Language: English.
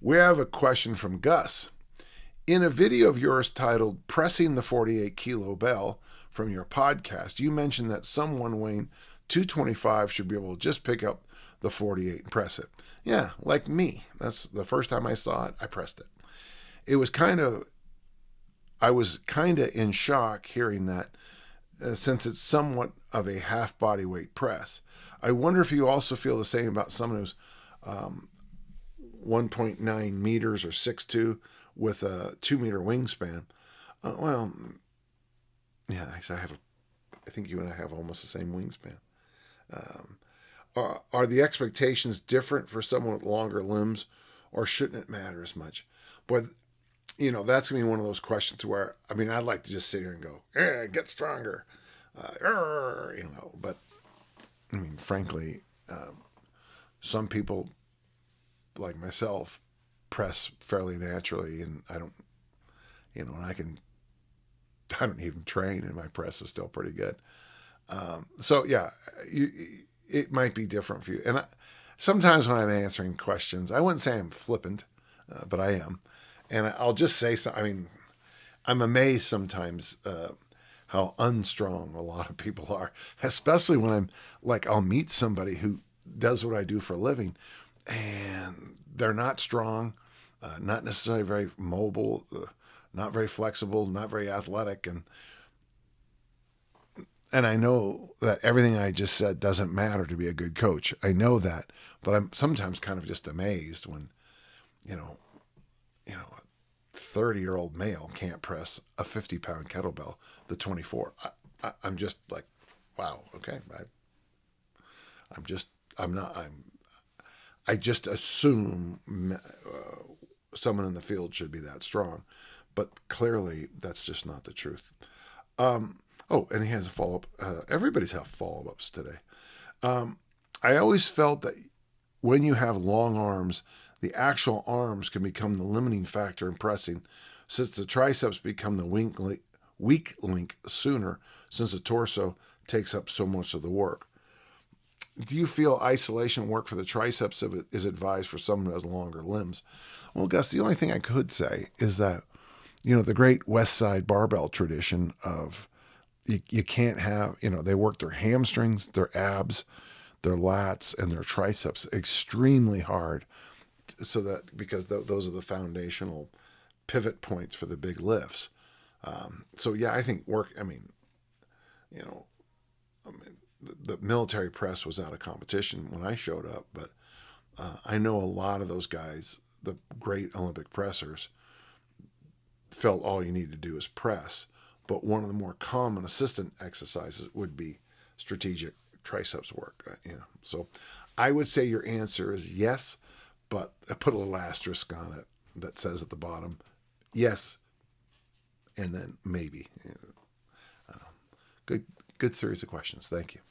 We have a question from Gus. In a video of yours titled Pressing the 48 Kilo Bell from your podcast, you mentioned that someone weighing 225 should be able to just pick up the 48 and press it. Yeah, like me. That's the first time I saw it, I pressed it. I was kind of in shock hearing that, since it's somewhat of a half body weight press. I wonder if you also feel the same about someone who's 1.9 meters or 6'2" with a 2-meter wingspan. Well, yeah, I think you and I have almost the same wingspan. Are the expectations different for someone with longer limbs, or shouldn't it matter as much? Boy, that's going to be one of those questions where, I'd like to just sit here and go, get stronger, but frankly, some people like myself press fairly naturally, and I don't even train, and my press is still pretty good. So yeah, it might be different for you. And sometimes when I'm answering questions, I wouldn't say I'm flippant, but I am. And I'll just say something. I'm amazed sometimes how unstrong a lot of people are, especially when I'll meet somebody who does what I do for a living, and they're not strong, not necessarily very mobile, not very flexible, not very athletic. And I know that everything I just said doesn't matter to be a good coach. I know that, but I'm sometimes kind of just amazed when, a 30-year-old male can't press a 50-pound kettlebell, the 24. I'm just like, wow, okay. I just assume someone in the field should be that strong, but clearly that's just not the truth. And he has a follow-up. Everybody's have follow-ups today. I always felt that when you have long arms, the actual arms can become the limiting factor in pressing, since the triceps become the weak link sooner, since the torso takes up so much of the work. Do you feel isolation work for the triceps is advised for someone who has longer limbs? Well, Gus, the only thing I could say is that, the great West Side barbell tradition of you can't have, they work their hamstrings, their abs, their lats, and their triceps extremely hard, so that because those are the foundational pivot points for the big lifts. So yeah, I think the military press was out of competition when I showed up, but I know a lot of those guys, the great Olympic pressers, felt all you need to do is press. But one of the more common assistant exercises would be strategic triceps work. So I would say your answer is yes, but I put a little asterisk on it that says at the bottom, yes, and then maybe. Good series of questions. Thank you.